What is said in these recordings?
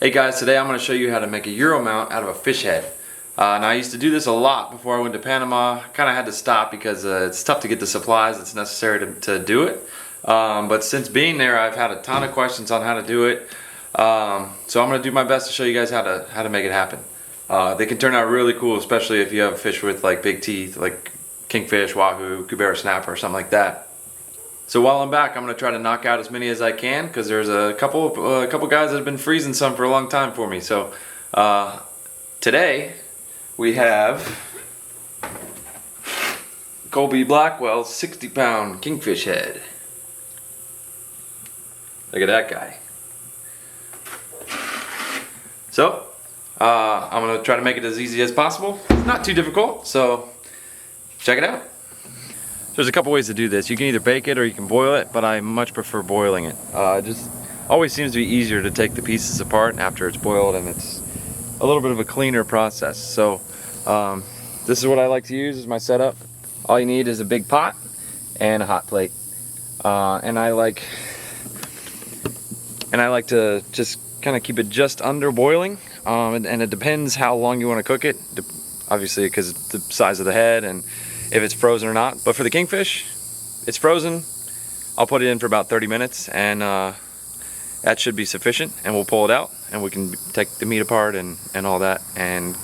Hey guys, today I'm going to show you how to make a Euro mount out of a fish head. Now I used to do this a lot before I went to Panama. Kind of had to stop because it's tough to get the supplies that's necessary to do it. But since being there, I've had a ton of questions on how to do it. So I'm going to do my best to show you guys how to make it happen. They can turn out really cool, especially if you have fish with like big teeth, like kingfish, wahoo, kubera snapper, or something like that. So while I'm back, I'm going to try to knock out as many as I can because there's a couple guys that have been freezing some for a long time for me. So today we have Colby Blackwell's 60-pound kingfish head. Look at that guy. So I'm going to try to make it as easy as possible. It's not too difficult, so check it out. There's a couple ways to do this. You can either bake it or you can boil it, but I much prefer boiling it. It just always seems to be easier to take the pieces apart after it's boiled, and it's a little bit of a cleaner process. So this is what I like to use as my setup. All you need is a big pot and a hot plate. And I like to just kind of keep it just under boiling. And it depends how long you want to cook it, obviously, because it's the size of the head and if it's frozen or not. But for the kingfish, it's frozen. I'll put it in for about 30 minutes and that should be sufficient, and we'll pull it out and we can take the meat apart and all that and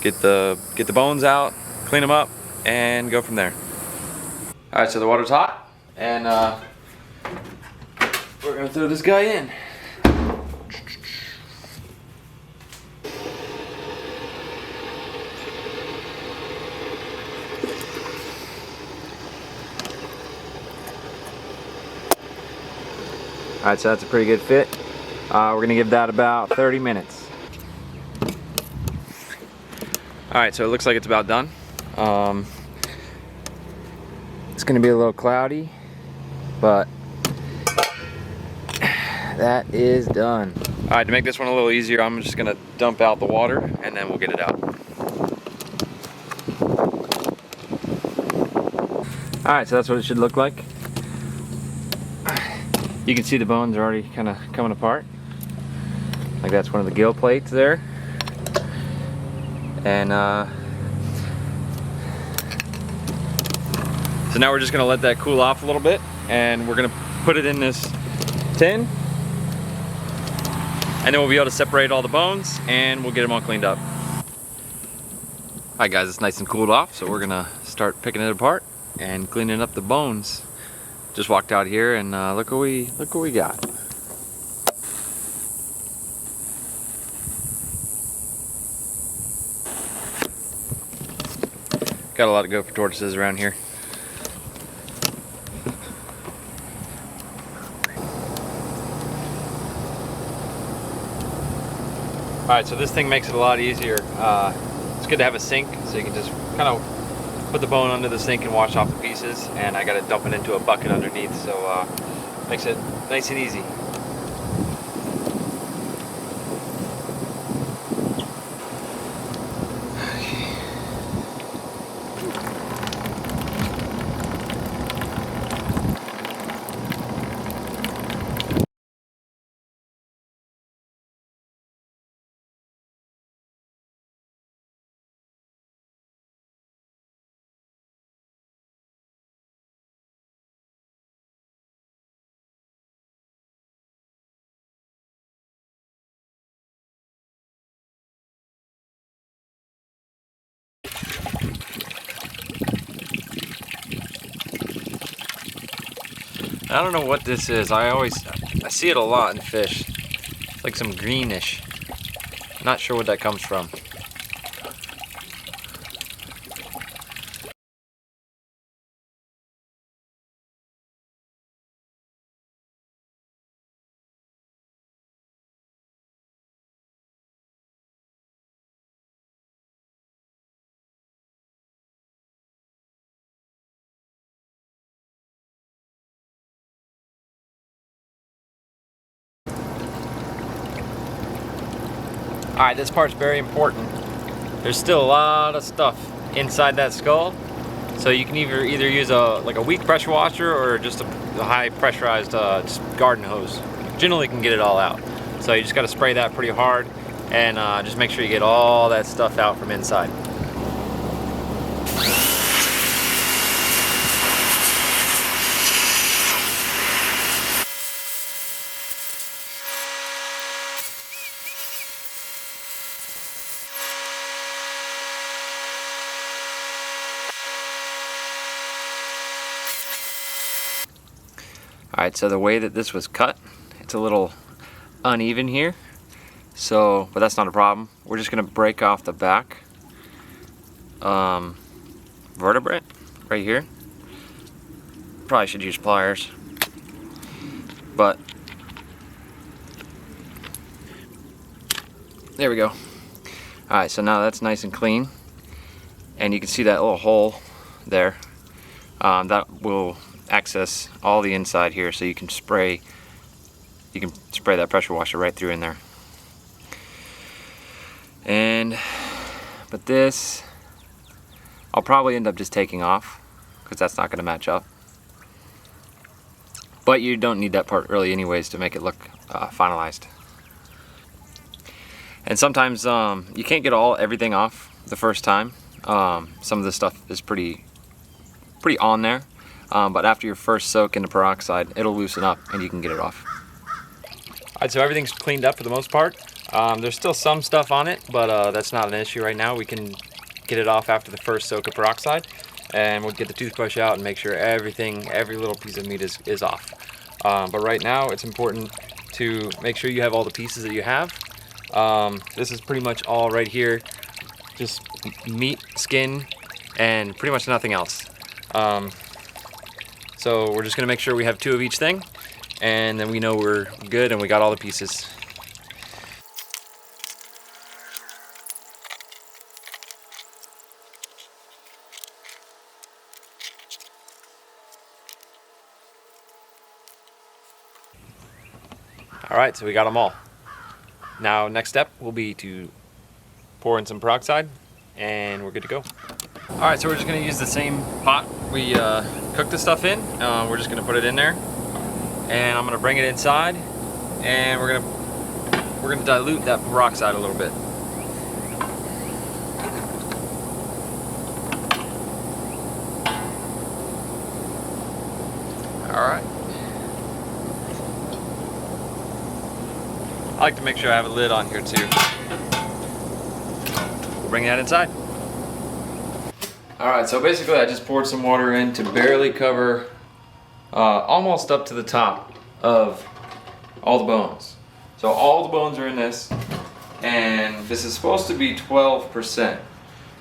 get the bones out, clean them up, and go from there. Alright, so the water's hot and we're gonna throw this guy in. Alright, so that's a pretty good fit. We're gonna give that about 30 minutes. Alright, so it looks like it's about done. It's gonna be a little cloudy, but that is done. Alright, to make this one a little easier, I'm just gonna dump out the water and then we'll get it out. Alright, so that's what it should look like. You can see the bones are already kind of coming apart. Like that's one of the gill plates there. And so now we're just gonna let that cool off a little bit, and we're gonna put it in this tin, and then we'll be able to separate all the bones and we'll get them all cleaned up. Alright guys, it's nice and cooled off, so we're gonna start picking it apart and cleaning up the bones. Just walked out here and look what we got. Got a lot of gopher tortoises around here. Alright, so this thing makes it a lot easier. It's good to have a sink, so you can just kind of put the bone under the sink and wash off the pieces, and I got to dump it into a bucket underneath, so makes it nice and easy. I don't know what this is. I see it a lot in fish. It's like some greenish. Not sure what that comes from. Alright, this part's very important. There's still a lot of stuff inside that skull, so you can either use a weak pressure washer or just a high pressurized just garden hose. Generally can get it all out. So you just got to spray that pretty hard, and just make sure you get all that stuff out from inside. Alright, so the way that this was cut, it's a little uneven here, so, but that's not a problem. We're just going to break off the back vertebrae right here. Probably should use pliers, but there we go. Alright, so now that's nice and clean, and you can see that little hole there. That will access all the inside here, so you can spray that pressure washer right through in there. But this I'll probably end up just taking off, because that's not going to match up, but you don't need that part really anyways to make it look finalized. And sometimes you can't get everything off the first time. Some of this stuff is pretty on there. But after your first soak in the peroxide, it'll loosen up and you can get it off. Alright, so everything's cleaned up for the most part. There's still some stuff on it, but that's not an issue right now. We can get it off after the first soak of peroxide, and we'll get the toothbrush out and make sure every little piece of meat is off. But right now, it's important to make sure you have all the pieces that you have. This is pretty much all right here, just meat, skin, and pretty much nothing else. So we're just going to make sure we have 2 of each thing, and then we know we're good and we got all the pieces. Alright, so we got them all. Now next step will be to pour in some peroxide, and we're good to go. Alright, so we're just going to use the same pot we cooked the stuff in. We're just going to put it in there, and I'm going to bring it inside, and we're going to dilute that peroxide a little bit. Alright. I like to make sure I have a lid on here too. We'll bring that inside. Alright, so basically I just poured some water in to barely cover almost up to the top of all the bones. So all the bones are in this, and this is supposed to be 12%.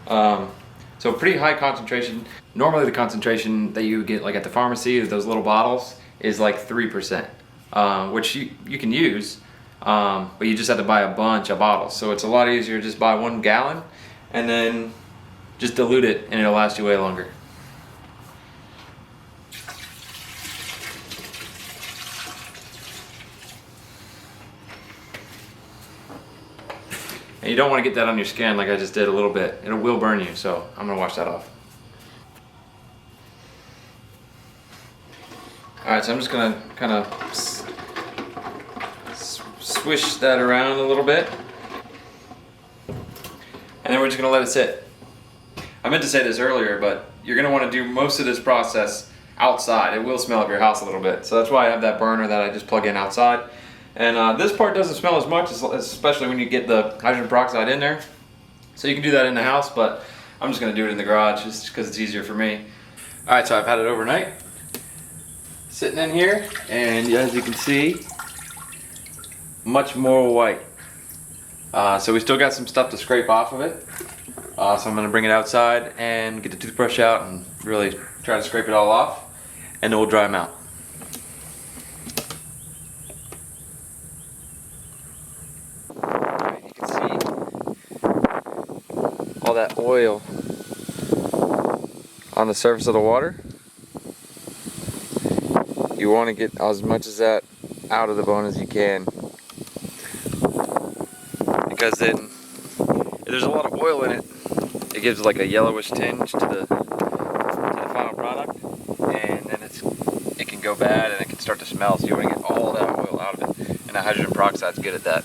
So pretty high concentration. Normally the concentration that you get like at the pharmacy of those little bottles is like 3%, which you can use, but you just have to buy a bunch of bottles. So it's a lot easier to just buy 1 gallon and then just dilute it, and it'll last you way longer. And you don't want to get that on your skin like I just did a little bit. It will burn you, so I'm going to wash that off. Alright, so I'm just going to kind of swish that around a little bit. And then we're just going to let it sit. I meant to say this earlier, but you're going to want to do most of this process outside. It will smell up your house a little bit. So that's why I have that burner that I just plug in outside. And this part doesn't smell as much, especially when you get the hydrogen peroxide in there. So you can do that in the house, but I'm just going to do it in the garage just because it's easier for me. Alright, so I've had it overnight. Sitting in here, and as you can see, much more white. So we still got some stuff to scrape off of it. So I'm going to bring it outside and get the toothbrush out and really try to scrape it all off, and then we'll dry them out. Right, you can see all that oil on the surface of the water. You want to get as much of that out of the bone as you can, because then if there's a lot of oil in it, it gives like a yellowish tinge to the final product, and then it can go bad and it can start to smell. So you want to get all that oil out of it. And that hydrogen peroxide's good at that.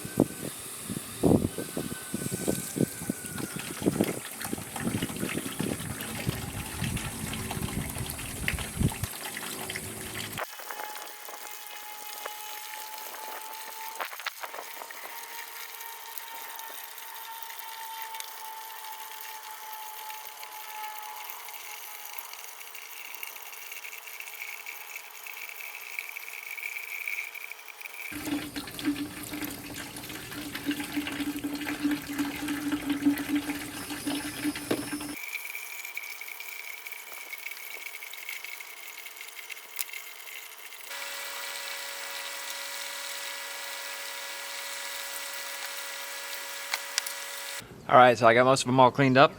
All right, so I got most of them all cleaned up.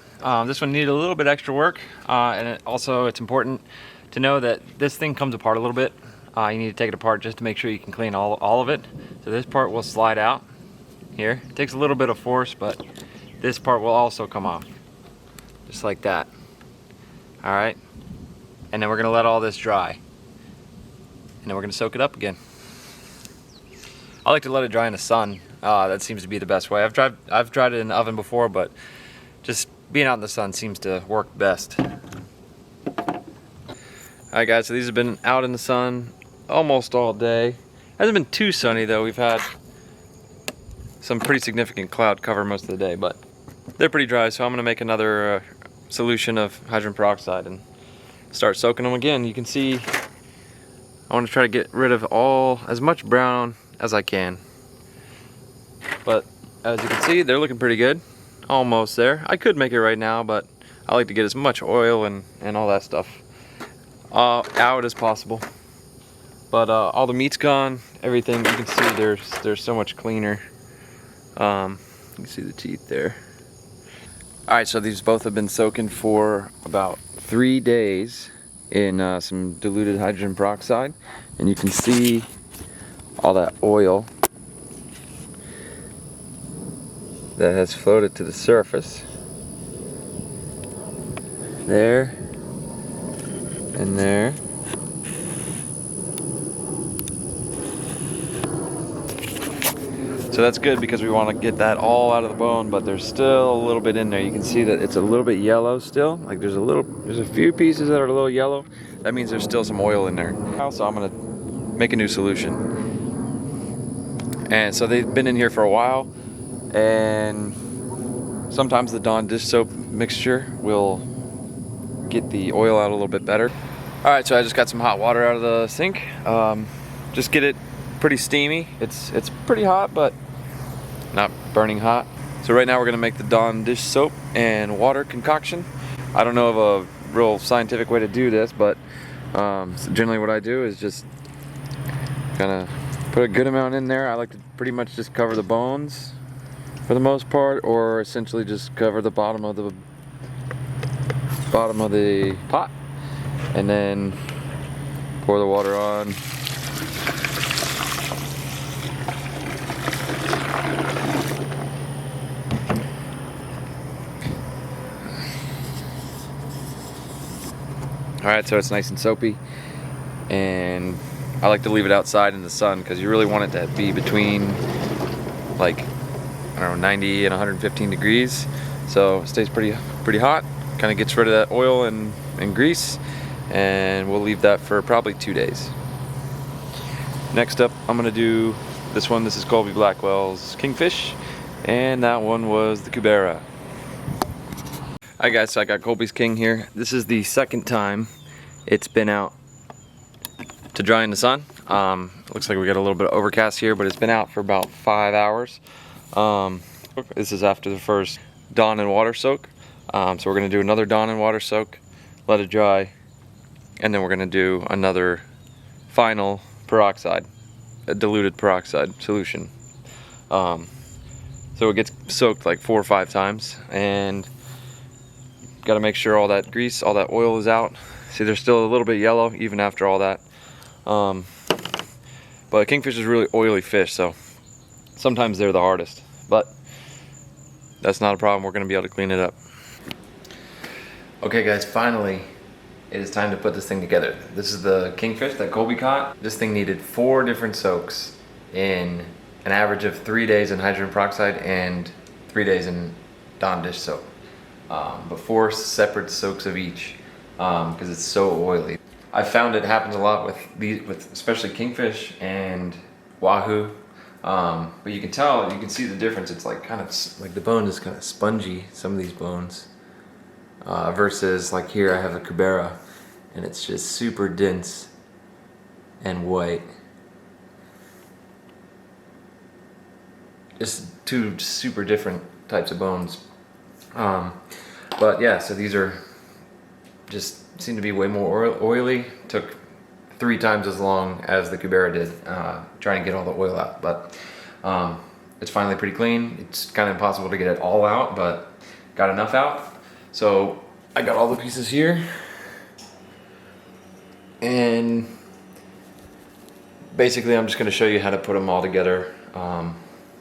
This one needed a little bit extra work, and it's important to know that this thing comes apart a little bit. You need to take it apart just to make sure you can clean all of it. So this part will slide out here. It takes a little bit of force, but this part will also come off, just like that. All right, and then we're gonna let all this dry, and then we're gonna soak it up again. I like to let it dry in the sun. That seems to be the best way. I've tried it in the oven before, but just being out in the sun seems to work best. Alright guys, so these have been out in the sun almost all day. Hasn't been too sunny though. We've had some pretty significant cloud cover most of the day, but they're pretty dry, so I'm gonna make another solution of hydrogen peroxide and start soaking them again. You can see I want to try to get rid of as much brown as I can. But as you can see, they're looking pretty good. Almost there. I could make it right now, but I like to get as much oil and all that stuff out as possible. But all the meat's gone, everything. You can see there's so much cleaner. You can see the teeth there. Alright, so these both have been soaking for about 3 days in some diluted hydrogen peroxide. And you can see all that oil that has floated to the surface. There and there. So that's good because we want to get that all out of the bone, but there's still a little bit in there. You can see that it's a little bit yellow still. Like there's a few pieces that are a little yellow. That means there's still some oil in there. So I'm gonna make a new solution. And so they've been in here for a while, and sometimes the Dawn dish soap mixture will get the oil out a little bit better. All right, so I just got some hot water out of the sink. Just get it pretty steamy. It's pretty hot, but not burning hot. So right now we're gonna make the Dawn dish soap and water concoction. I don't know of a real scientific way to do this, but so generally what I do is just kind of put a good amount in there. I like to pretty much just cover the bones for the most part, or essentially just cover the bottom of the pot, and then pour the water on. Alright, so it's nice and soapy, and I like to leave it outside in the sun because you really want it to be between like, I don't know, 90 and 115 degrees, so it stays pretty hot, kind of gets rid of that oil and grease, and we'll leave that for probably 2 days. Next up, I'm going to do this one. This is Colby Blackwell's Kingfish, and that one was the Cubera. Alright guys, so I got Colby's King here. This is the second time it's been out to dry in the sun. Looks like we got a little bit of overcast here, but it's been out for about 5 hours. This is after the first Dawn and water soak. So we're going to do another Dawn and water soak, let it dry, and then we're going to do another final peroxide, a diluted peroxide solution. So it gets soaked like 4 or 5 times, and got to make sure all that grease, all that oil is out. See, they're still a little bit yellow even after all that. But kingfish is a really oily fish, so sometimes they're the hardest. But that's not a problem. We're going to be able to clean it up. Okay guys, finally it is time to put this thing together. This is the kingfish that Colby caught. This thing needed 4 different soaks in an average of 3 days in hydrogen peroxide and 3 days in Dawn dish soap. But 4 separate soaks of each because it's so oily. I found it happens a lot with especially Kingfish and Wahoo. But you can see the difference. It's like kind of like the bone is kind of spongy, some of these bones, versus like here I have a Cubera and it's just super dense and white. Just 2 super different types of bones. But yeah, so these are just seem to be way more oily. Took 3 times as long as the Cubera did, trying to get all the oil out. But it's finally pretty clean. It's kind of impossible to get it all out, but got enough out. So I got all the pieces here, and basically I'm just going to show you how to put them all together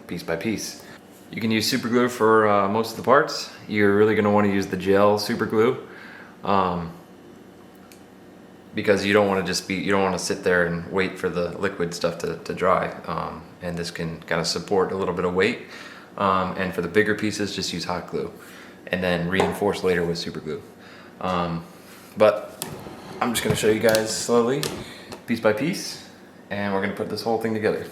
piece by piece. You can use super glue for most of the parts. You're really going to want to use the gel super glue because you don't want to sit there and wait for the liquid stuff to dry, and this can kind of support a little bit of weight. And for the bigger pieces, just use hot glue and then reinforce later with super glue. But I'm just going to show you guys slowly, piece by piece, and we're going to put this whole thing together.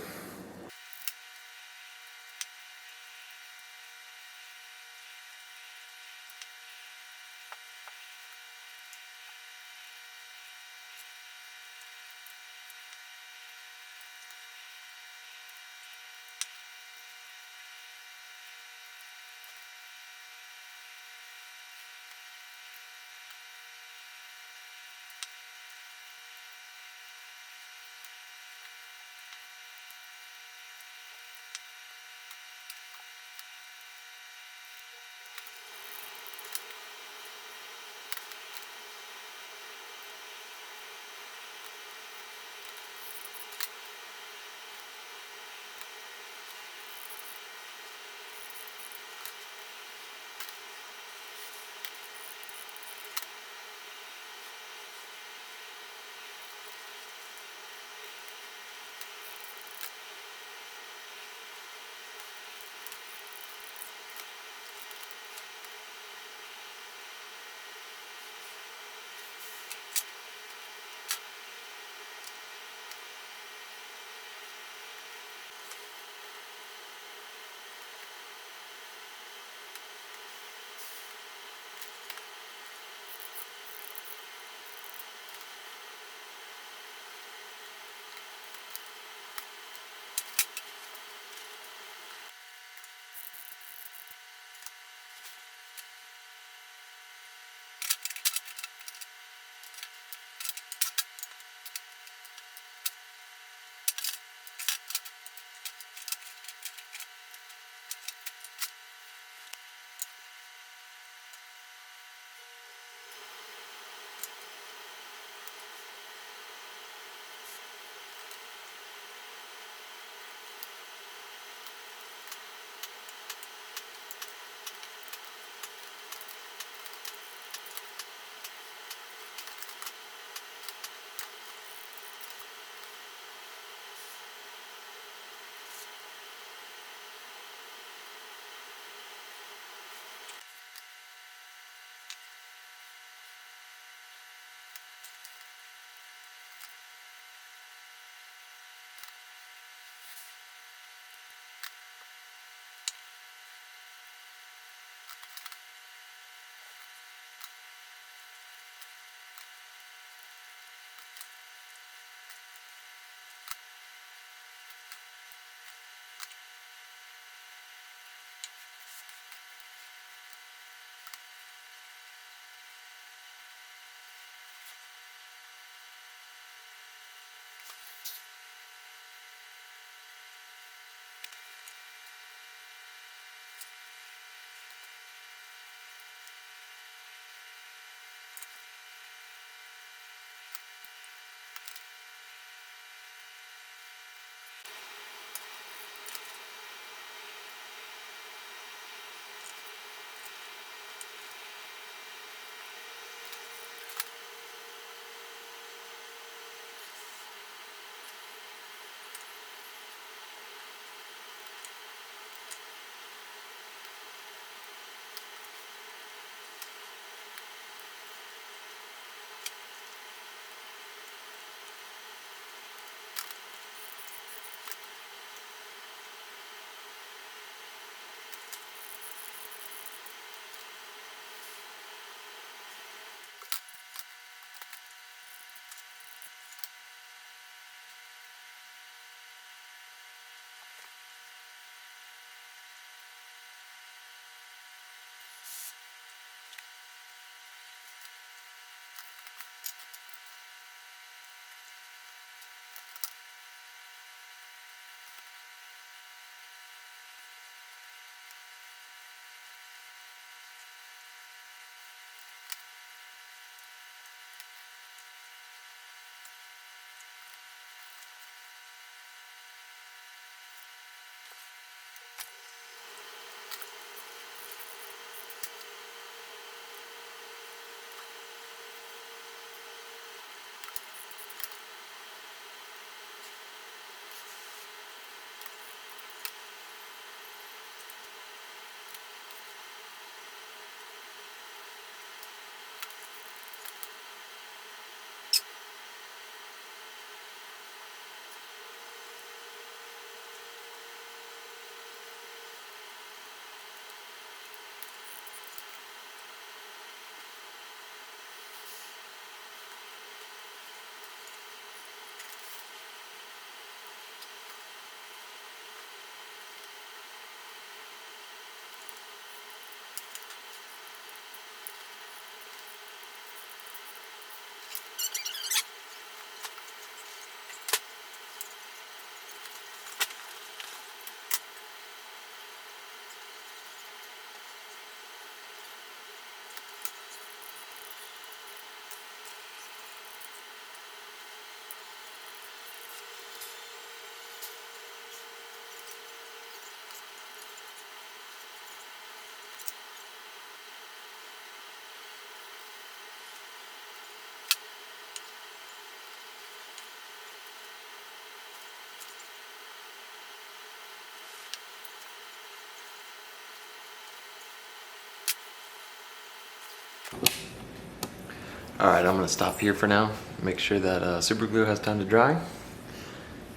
Alright, I'm going to stop here for now. Make sure that super glue has time to dry.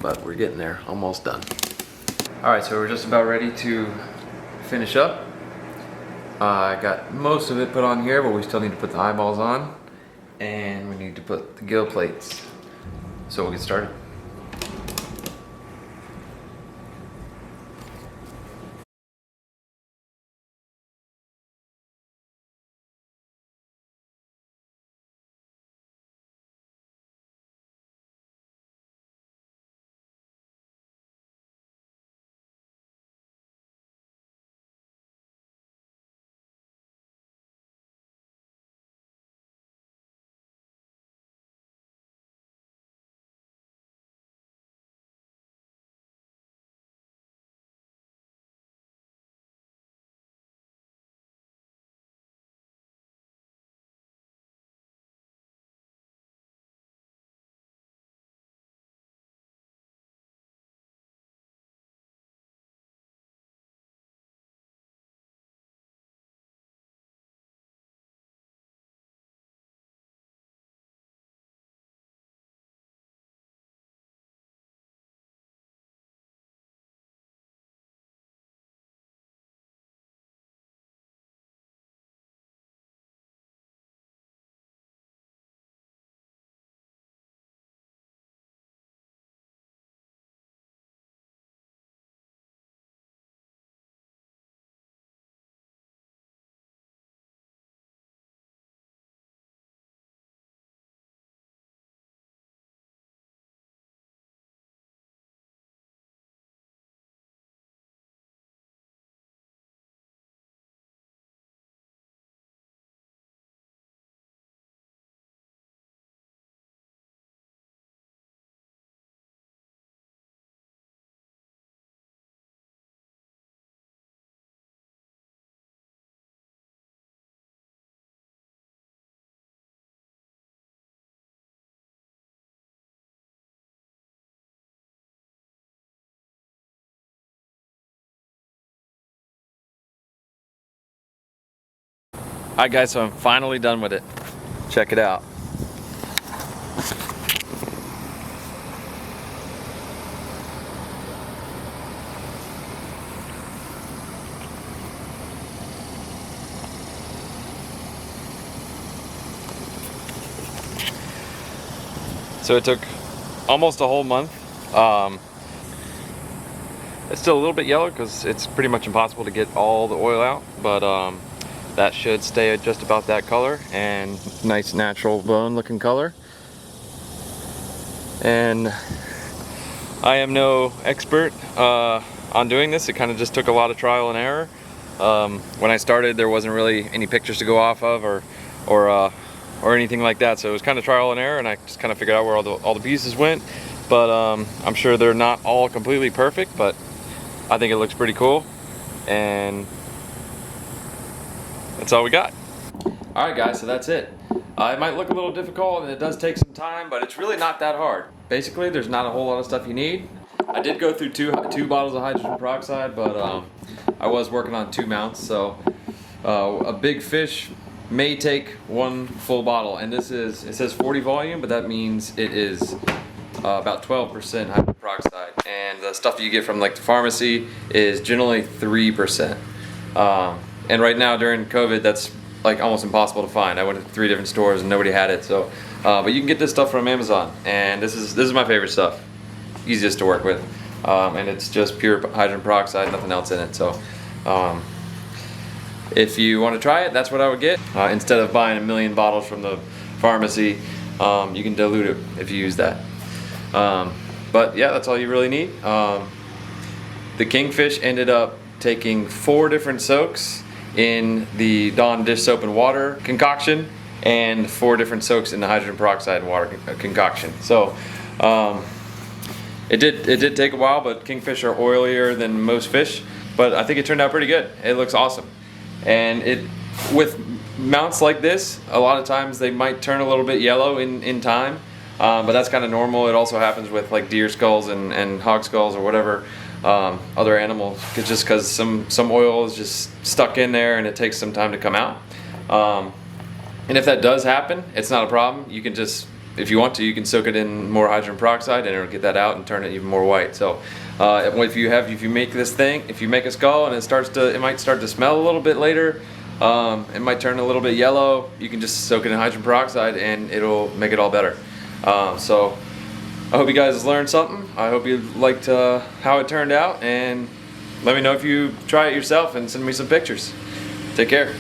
But we're getting there, almost done. Alright, so we're just about ready to finish up. I got most of it put on here, but we still need to put the eyeballs on. And we need to put the gill plates. So we'll get started. Alright guys, so I'm finally done with it. Check it out. So it took almost a whole month. It's still a little bit yellow because it's pretty much impossible to get all the oil out, but that should stay at just about that color and nice natural bone looking color. And I am no expert on doing this. It kind of just took a lot of trial and error. When I started, there wasn't really any pictures to go off of or anything like that, so it was kind of trial and error, and I just kind of figured out where all the pieces went. But I'm sure they're not all completely perfect, but I think it looks pretty cool, and that's all we got. Alright guys, so that's it. It might look a little difficult and it does take some time, but it's really not that hard. Basically, there's not a whole lot of stuff you need. I did go through two bottles of hydrogen peroxide, but I was working on 2 mounts, so a big fish may take 1 full bottle, and it says 40 volume, but that means it is about 12% hydrogen peroxide, and the stuff that you get from like the pharmacy is generally 3%. And right now during COVID, that's like almost impossible to find. I went to 3 different stores and nobody had it. So, but you can get this stuff from Amazon, and this is my favorite stuff. Easiest to work with, and it's just pure hydrogen peroxide, nothing else in it. So, if you want to try it, that's what I would get. Instead of buying 1 million bottles from the pharmacy, you can dilute it if you use that. But yeah, that's all you really need. The Kingfish ended up taking 4 different soaks in the Dawn dish soap and water concoction, and 4 different soaks in the hydrogen peroxide and water concoction. So it did take a while, but Kingfish are oilier than most fish, but I think it turned out pretty good. It looks awesome. And with mounts like this, a lot of times they might turn a little bit yellow in time, but that's kind of normal. It also happens with like deer skulls and hog skulls or whatever other animals, just because some oil is just stuck in there and it takes some time to come out. And if that does happen, it's not a problem. You can just, if you want to, you can soak it in more hydrogen peroxide and it'll get that out and turn it even more white. So if you make this thing, if you make a skull and it might start to smell a little bit later, it might turn a little bit yellow, you can just soak it in hydrogen peroxide and it'll make it all better. So I hope you guys learned something. I hope you liked how it turned out, and let me know if you try it yourself and send me some pictures. Take care.